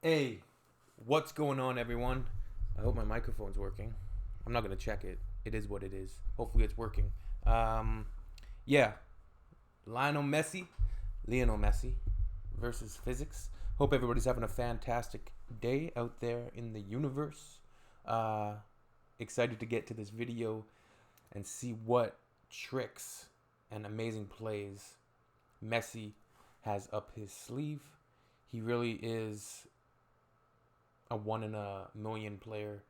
Hey, what's going on, everyone? I hope my microphone's working. I'm not gonna check it. It is what it is. Hopefully, it's working. Yeah, Lionel Messi versus physics. Hope everybody's having a fantastic day out there in the universe. Excited to get to this video and see what tricks and amazing plays Messi has up his sleeve. He really is a one in a million player,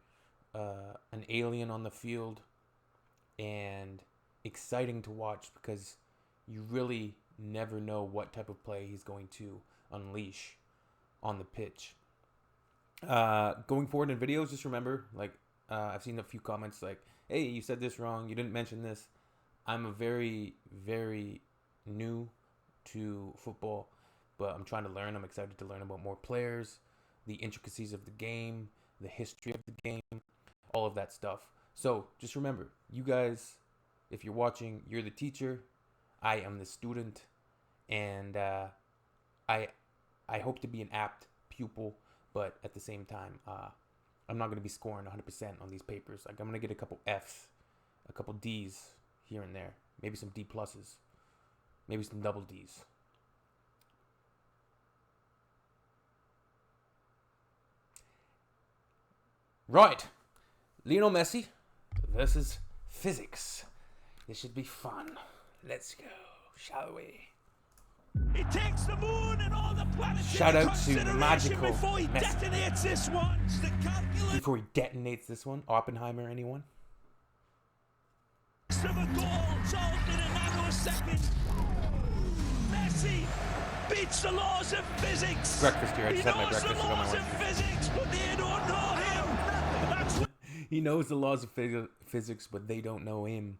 an alien on the field, and exciting to watch because you really never know what type of play he's going to unleash on the pitch. Going forward in videos, just remember, I've seen a few comments like, hey, you said this wrong, you didn't mention this. I'm a very, very new to football, but I'm trying to learn. I'm excited to learn about more players, the intricacies of the game, the history of the game, all of that stuff. So just remember, you guys, if you're watching, you're the teacher, I am the student, and I hope to be an apt pupil, but at the same time, I'm not going to be scoring 100% on these papers. Like, I'm going to get a couple Fs, a couple Ds here and there, maybe some D pluses, maybe some double Ds. Right, Lionel Messi versus physics. This should be fun. Let's go, shall we? He takes the moon and all the planets Shout into out to consideration Magical before he Messi. detonates this one. It's the calculus Before he detonates this one, Oppenheimer, anyone? of a goal solved in a nanosecond. Messi beats the laws of physics. Breakfast here. I just He had my knows breakfast. the I got my laws of lunch. physics, but they don't know him. That's what He knows the laws of physics, but they don't know him.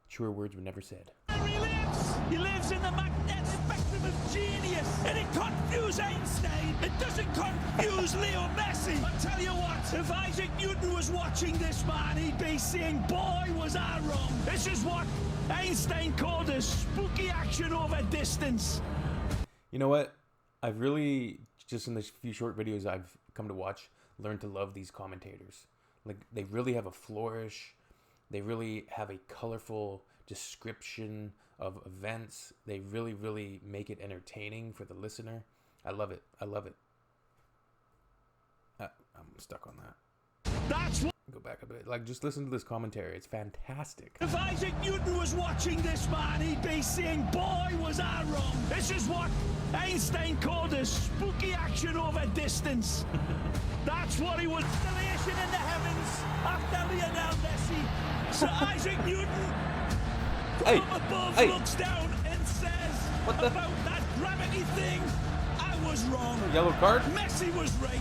Truer words were never said. he lives. He lives in the magnetic spectrum of genius, and it confused Einstein. It doesn't confuse Leo Messi. I tell you what, if Isaac Newton was watching this man, he'd be saying, "Boy, was I wrong." This is what Einstein called a spooky action over distance. You know what? I've really, just in the few short videos I've come to watch, learned to love these commentators. Like, they really have a flourish. They really have a colorful description of events. They really, really make it entertaining for the listener. I love it. I love it. I'm stuck on that. That's what. Go back a bit. Like, just listen to this commentary. It's fantastic. If Isaac Newton was watching this man, he'd be saying, "Boy, was I wrong." This is what Einstein called a spooky action over distance. That's what he was. Constellation in the heavens after Lionel Messi. So Isaac Newton from above looks down and says, What the? about that gravity thing, I was wrong. Yellow card? Messi was right.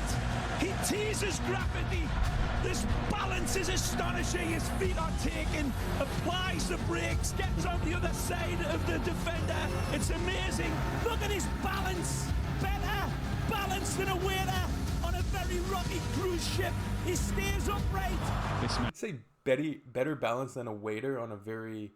He teases gravity. This balance is astonishing. His feet are taken, applies the brakes, gets on the other side of the defender. It's amazing. Look at his balance. Better balance than a waiter on a very rocky cruise ship. He stays upright. I'd say better balance than a waiter on a very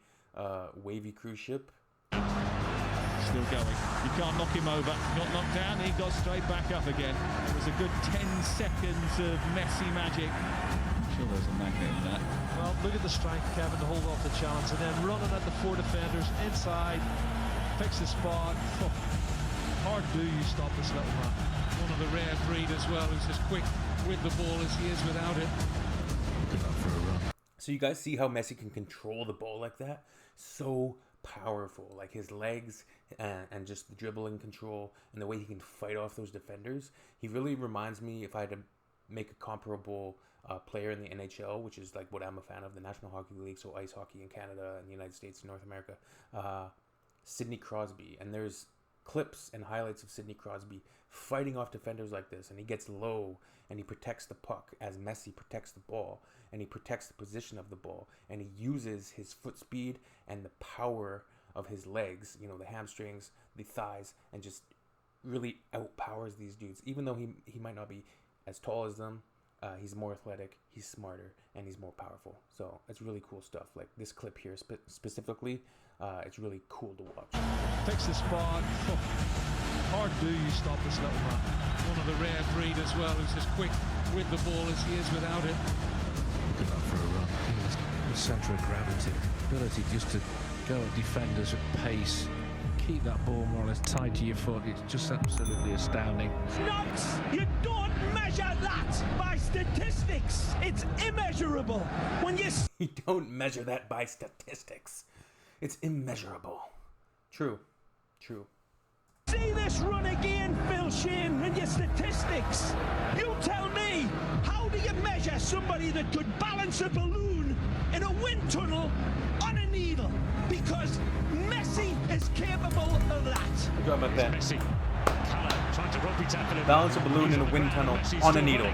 wavy cruise ship. Still going. You can't knock him over. Got knocked down. He got straight back up again. It was a good 10 seconds of Messi magic. I'm sure there's a magnet in that. Well, look at the strength, Kevin, to hold off the challenge, and then running at the four defenders inside, picks the spot. Oh, hard do you stop this little man? One of the rare breed as well, who's as quick with the ball as he is without it. Good luck for a run. So you guys see how Messi can control the ball like that? So powerful. Like, his legs and just the dribbling control and the way he can fight off those defenders. He really reminds me, if I had to make a comparable player in the NHL, which is like what I'm a fan of, the National Hockey League, so ice hockey in Canada and the United States and North America, Sidney Crosby. And there's clips and highlights of Sidney Crosby fighting off defenders like this, and he gets low and he protects the puck as Messi protects the ball, and he protects the position of the ball, and he uses his foot speed and the power of his legs, you know, the hamstrings, the thighs, and just really outpowers these dudes. Even though he might not be as tall as them, he's more athletic, he's smarter, and he's more powerful. So it's really cool stuff. Like this clip here specifically, it's really cool to watch. Picks the spot. Oh, hard do you stop this little man? One of the rare breed as well, who's as quick with the ball as he is without it. Look at that for a run. The centre of gravity, ability just to go at defenders at pace, keep that ball more or less tied to your foot. It's just absolutely astounding. Nuts! You don't measure that by statistics. It's immeasurable. When you You don't measure that by statistics. It's immeasurable. True. True. see this run again, Phil Shane, in your statistics, you tell me, how do you measure somebody that could balance a balloon in a wind tunnel on a needle? Because Messi is capable of that. I got my pen. Messi. Trying to rugby tackle him. Balance a balloon in a wind tunnel on a needle.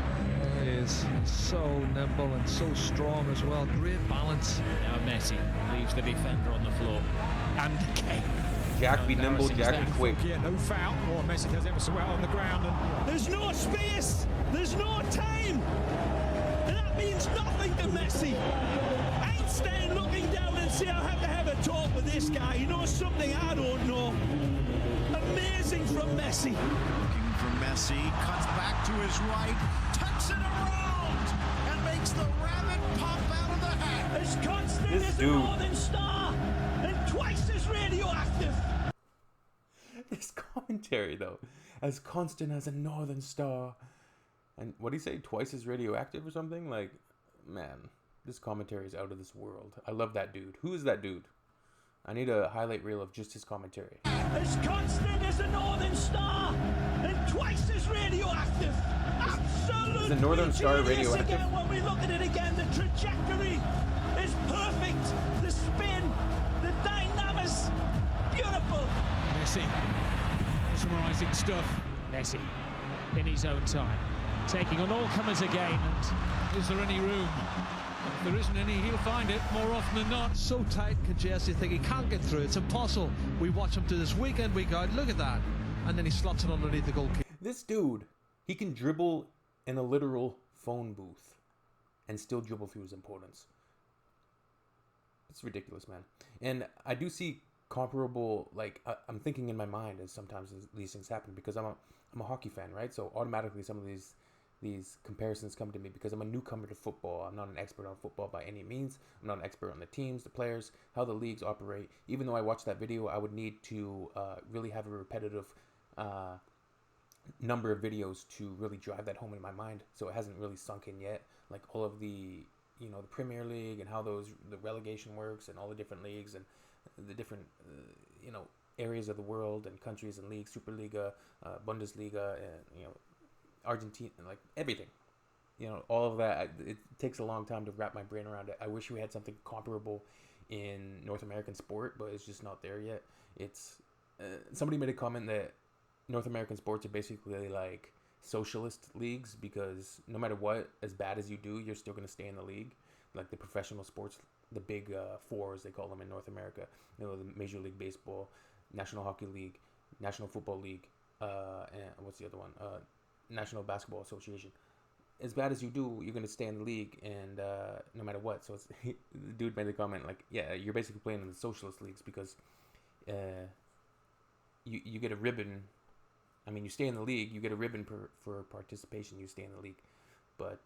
He is so nimble and so strong as well. Great balance. Now Messi leaves the defender on the floor. And Kane. Jack be nimble, Jack be quick. Yeah, no foul. Oh, Messi does ever so well on the ground. And There's no space. There's no time. And that means nothing to Messi. Einstein looking down and say, I have to have a talk with this guy. He knows something I don't know. Amazing from Messi. Looking for Messi, cuts back to his right, tucks it around, and makes the rabbit pop out of the hat. As constant This as dude. a northern star, and twice as radioactive. This commentary, though, as constant as a northern star. And what do you say? Twice as radioactive or something? Like, man, this commentary is out of this world. I love that dude. Who is that dude? I need a highlight reel of just his commentary. As constant as a northern star, and twice as radioactive. Absolutely. Is the northern star genius radioactive? Again, when we look at it again, the trajectory is perfect. The spin, the dynamics, beautiful. Messi. Mesmerising stuff. Messi in his own time. Taking on all comers again. And Is there any room? If there isn't any, he'll find it more often than not. So tight, congested, you think he can't get through. It's impossible. We watch him do this week in, week out. Look at that. And then he slots it underneath the goalkeeper. This dude, he can dribble in a literal phone booth and still dribble through his opponents. It's ridiculous, man. And I do see comparable, like, I'm thinking in my mind as sometimes these things happen because I'm a hockey fan, right? So automatically some of these comparisons come to me because I'm a newcomer to football. I'm not an expert on football by any means. I'm not an expert on the teams, the players, how the leagues operate. Even though I watched that video, I would need to really have a repetitive number of videos to really drive that home in my mind. So it hasn't really sunk in yet. Like all of the, the Premier League and how the relegation works and all the different leagues and the different, areas of the world and countries and leagues, Superliga, Bundesliga, and, Argentina, like everything, all of that. It takes a long time to wrap my brain around it. I wish we had something comparable in North American sport, but it's just not there yet. It's somebody made a comment that North American sports are basically like socialist leagues because no matter what, as bad as you do, you're still going to stay in the league. Like the professional sports, the big fours, they call them in North America. The Major League Baseball, National Hockey League, National Football League, and what's the other one? National Basketball Association. As bad as you do, you're going to stay in the league, and no matter what. So the dude made a comment like, yeah, you're basically playing in the socialist leagues because you get a ribbon. I mean, you stay in the league, you get a ribbon for participation, you stay in the league. But,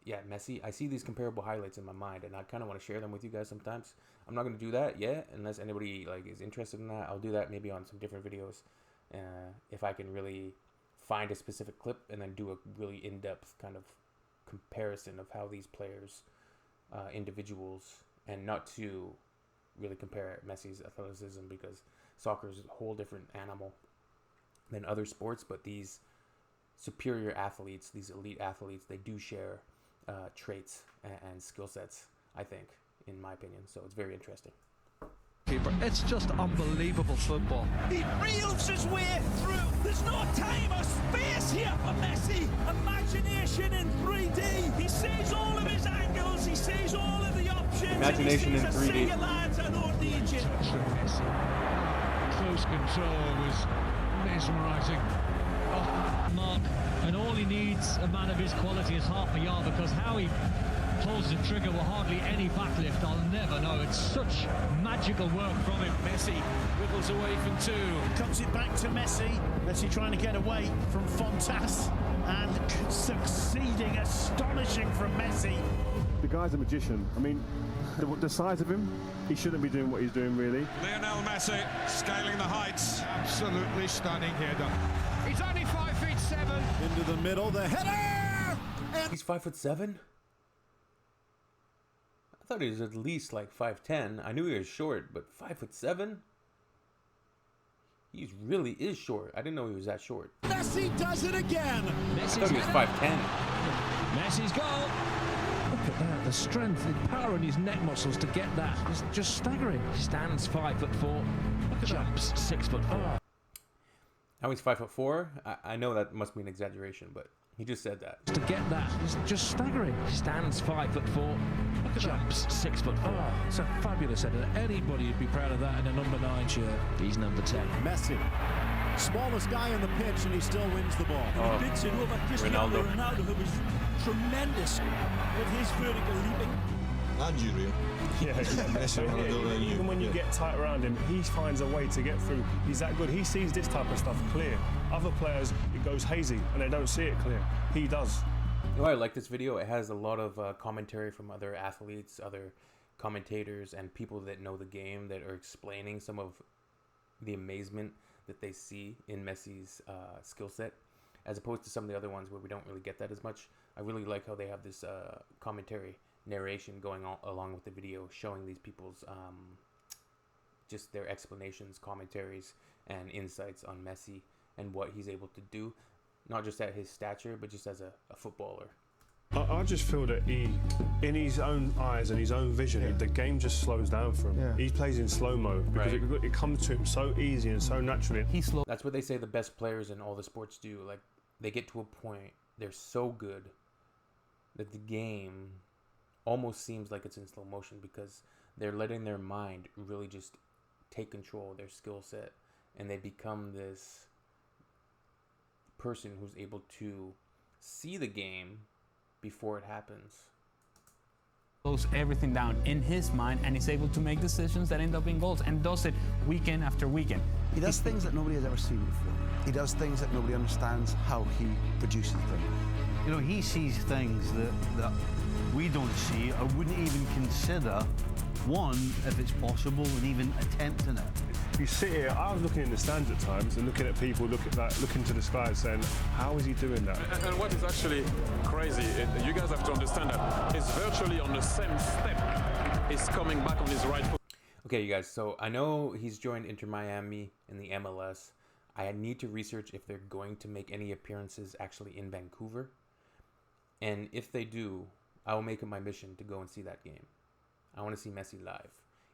yeah, Messi, I see these comparable highlights in my mind, and I kind of want to share them with you guys sometimes. I'm not going to do that yet, unless anybody is interested in that. I'll do that maybe on some different videos, if I can really find a specific clip and then do a really in-depth kind of comparison of how these players, individuals, and not to really compare Messi's athleticism because soccer is a whole different animal than other sports, but these superior athletes, these elite athletes, they do share traits and skill sets, I think, in my opinion. So it's very interesting. It's just unbelievable football. He reels his way through. There's no time or space here for Messi. Imagination in 3D. He sees all of his angles. He sees all of the options. Imagination in 3D. I see you lads, I don't need you. Touch from Messi. Close control was mesmerising. Mark, and all he needs a man of his quality is half a yard because how he pulls the trigger with hardly any backlift, I'll never know. It's such magical work from him. Messi wiggles away from two. Comes it back to Messi. Messi trying to get away from Fontas and succeeding. Astonishing from Messi. The guy's a magician. I mean, the size of him, he shouldn't be doing what he's doing, really. Lionel Messi scaling the heights. Absolutely stunning header. He's only 5'7". Into the middle, the header! And He's 5'7". I thought he was at least like 5'10". I knew he was short, but 5'7". He really is short. I didn't know he was that short. Messi does it again. I thought he was 5'10". Messi's goal. Look at that, the strength, the power in his neck muscles to get that. It's just staggering. Stands 5'4". Jumps 6'4". Now he's 5'4". I know that must be an exaggeration, but he just said that. To get that, it's just staggering. Stands 5'4". Jumps 6'4". It's a fabulous header. Anybody would be proud of that in a number 9 shirt. He's number 10. Messi, smallest guy on the pitch, and he still wins the ball. Oh, Bits it over Cristiano Ronaldo, who was tremendous with his vertical leaping. Yeah, even when you get tight around him, he finds a way to get through. He's that good. He sees this type of stuff clear. Other players, it goes hazy, and they don't see it clear. He does. You know, I like this video. It has a lot of commentary from other athletes, other commentators, and people that know the game that are explaining some of the amazement that they see in Messi's skill set, as opposed to some of the other ones where we don't really get that as much. I really like how they have this commentary narration going along with the video, showing these people's just their explanations, commentaries, and insights on Messi and what he's able to do, not just at his stature, but just as a footballer. I just feel that in his own eyes and his own vision, the game just slows down for him. He plays in slow-mo because it comes to him so easy and so naturally. That's what they say the best players in all the sports do. Like, they get to a point, they're so good that the game almost seems like it's in slow motion because they're letting their mind really just take control of their skill set, and they become this person who's able to see the game before it happens. Slows everything down in his mind, and he's able to make decisions that end up in goals, and does it weekend after weekend. He does things that nobody has ever seen before. He does things that nobody understands how he produces them. You know, he sees things that we don't see or wouldn't even consider, one, if it's possible, and even attempting it. You sit here, I was looking in the stands at times and looking at people, looking to the sky and saying, how is he doing that? And what is actually crazy, you guys have to understand that he's virtually on the same step. He's coming back on his right foot. Okay, you guys, so I know he's joined Inter Miami in the MLS. I need to research if they're going to make any appearances actually in Vancouver. And if they do, I will make it my mission to go and see that game. I want to see Messi live.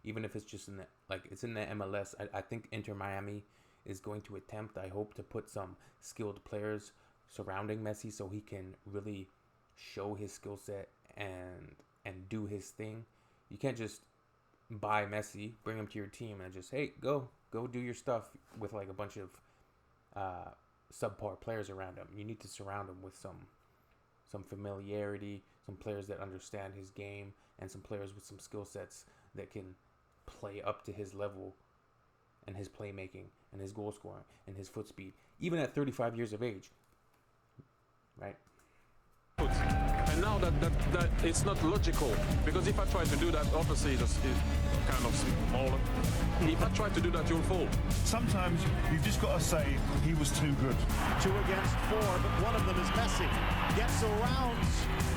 Even if it's just in the, it's in the MLS. I think Inter Miami is going to attempt, I hope, to put some skilled players surrounding Messi so he can really show his skill set and do his thing. You can't just buy Messi, bring him to your team, and just, hey, go do your stuff with like a bunch of subpar players around him. You need to surround him with some familiarity, some players that understand his game, and some players with some skill sets that can play up to his level and his playmaking and his goal scoring and his foot speed, even at 35 years of age, right? And now that it's not logical, because if I try to do that, obviously it's kind of smaller. If I try to do that, you'll fall. Sometimes you've just got to say he was too good. 2 against 4, but one of them is Messi. Gets around,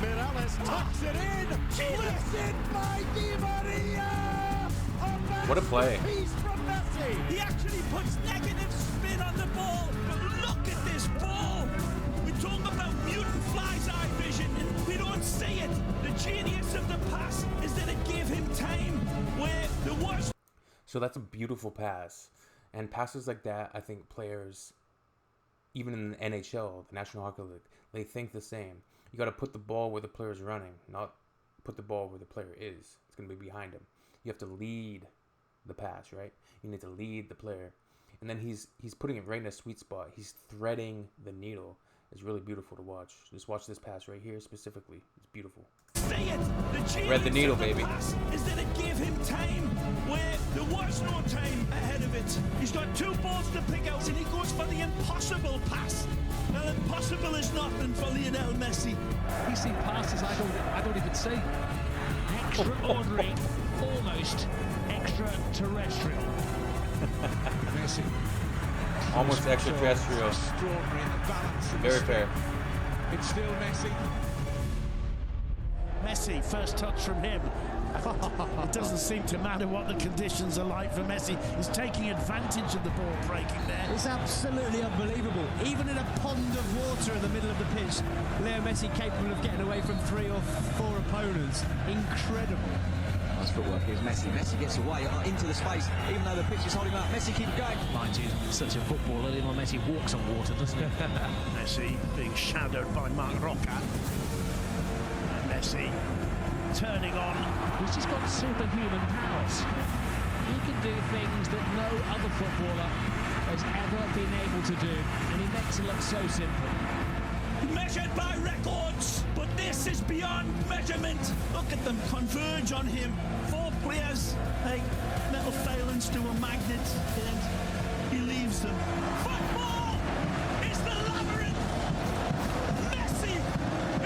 Mireles tucks it in, lifts it by Di Maria! What a play. Piece from Messi. He actually puts negative spin on the ball, but look at this ball! We talk about mutant fly's eye vision, and we don't see it. The genius of the pass is that it gave him time where there was. So that's a beautiful pass. And passes like that, I think players, even in the NHL, the National Hockey League, they think the same. You got to put the ball where the player's running, not put the ball where the player is. It's going to be behind him. You have to lead the pass, right? You need to lead the player. And then he's putting it right in a sweet spot. He's threading the needle. It's really beautiful to watch. Just watch this pass right here specifically. It's beautiful. see it? The Thread the genius needle, of the baby. pass is that it gave him time where there was no time ahead of it. He's got 2 balls to pick out, and he goes for the impossible pass. Well, impossible is nothing for Lionel Messi. He's seen passes I don't even see. Extraordinary, almost extraterrestrial. Messi. Almost extraterrestrial. Extraordinary in the balance. Very fair. It's still Messi. Messi, first touch from him. It doesn't seem to matter what the conditions are like for Messi. He's taking advantage of the ball breaking there. It's absolutely unbelievable. Even in a pond of water in the middle of the pitch, Leo Messi capable of getting away from 3 or 4 opponents. Incredible. Nice footwork. Here's Messi. Messi gets away into the space, even though the pitch is holding him up. Messi keeps going. Mind you, such a footballer, Lionel Messi walks on water, doesn't he? Messi being shadowed by Marc Roca. And Messi turning on. He's just got superhuman powers. He can do things that no other footballer has ever been able to do, and he makes it look so simple. Measured by records, but this is beyond measurement. Look at them converge on him. 4 players, like little failings to a magnet, and he leaves them. Football is the labyrinth. Messi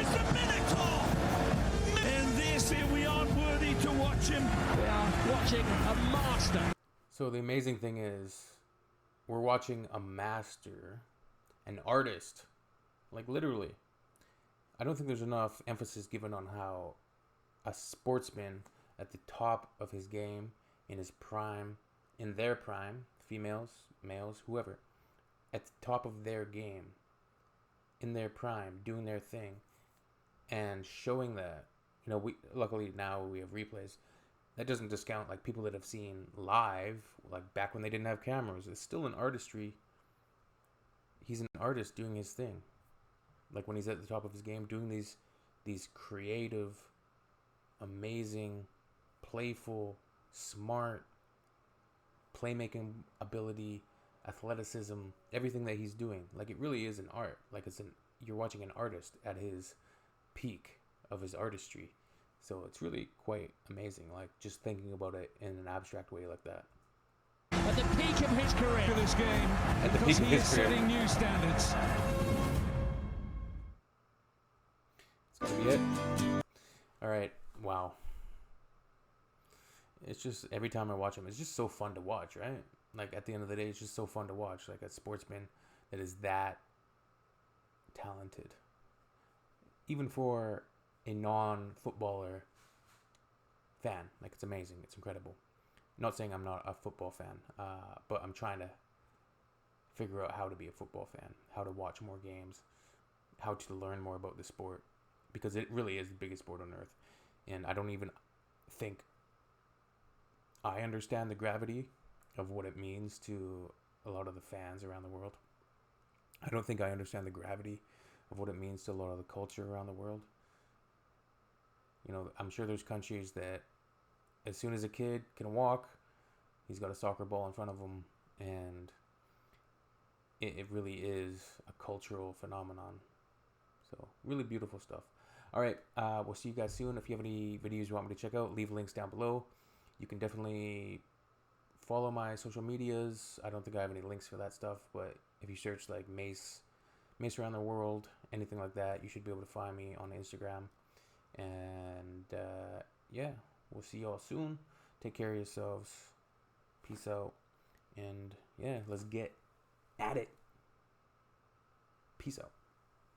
is the Minotaur. And they say we aren't worthy to watch him. We are watching a master. So the amazing thing is, we're watching a master, an artist. Like, literally. I don't think there's enough emphasis given on how a sportsman at the top of his game, in his prime, in their prime, females, males, whoever, at the top of their game, in their prime, doing their thing, and showing that, you know, we luckily now we have replays. That doesn't discount, like, people that have seen live, like, back when they didn't have cameras. It's still an artistry. He's an artist doing his thing. Like, when he's at the top of his game, doing these creative, amazing, playful, smart, playmaking ability, athleticism, everything that he's doing. Like, it really is an art. Like, you're watching an artist at his peak of his artistry. So it's really quite amazing, like, just thinking about it in an abstract way like that. At the peak of his career For this game, At the because peak of he his is career. setting new standards. It's gonna be it. Alright, wow. It's just, every time I watch him, it's just so fun to watch, right? Like, at the end of the day, it's just so fun to watch. Like, a sportsman that is that talented. Even for a non-footballer fan. Like, it's amazing. It's incredible. Not saying I'm not a football fan, but I'm trying to figure out how to be a football fan, how to watch more games, how to learn more about the sport, because it really is the biggest sport on earth. And I don't even think I understand the gravity of what it means to a lot of the fans around the world. I don't think I understand the gravity of what it means to a lot of the culture around the world. You know, I'm sure there's countries that as soon as a kid can walk, he's got a soccer ball in front of him, and it really is a cultural phenomenon. So, really beautiful stuff. All right, we'll see you guys soon. If you have any videos you want me to check out, leave links down below. You can definitely follow my social medias. I don't think I have any links for that stuff, but if you search like Mace Around the World, anything like that, you should be able to find me on Instagram. And yeah, we'll see y'all soon. Take care of yourselves. Peace out. And yeah, let's get at it. Peace out.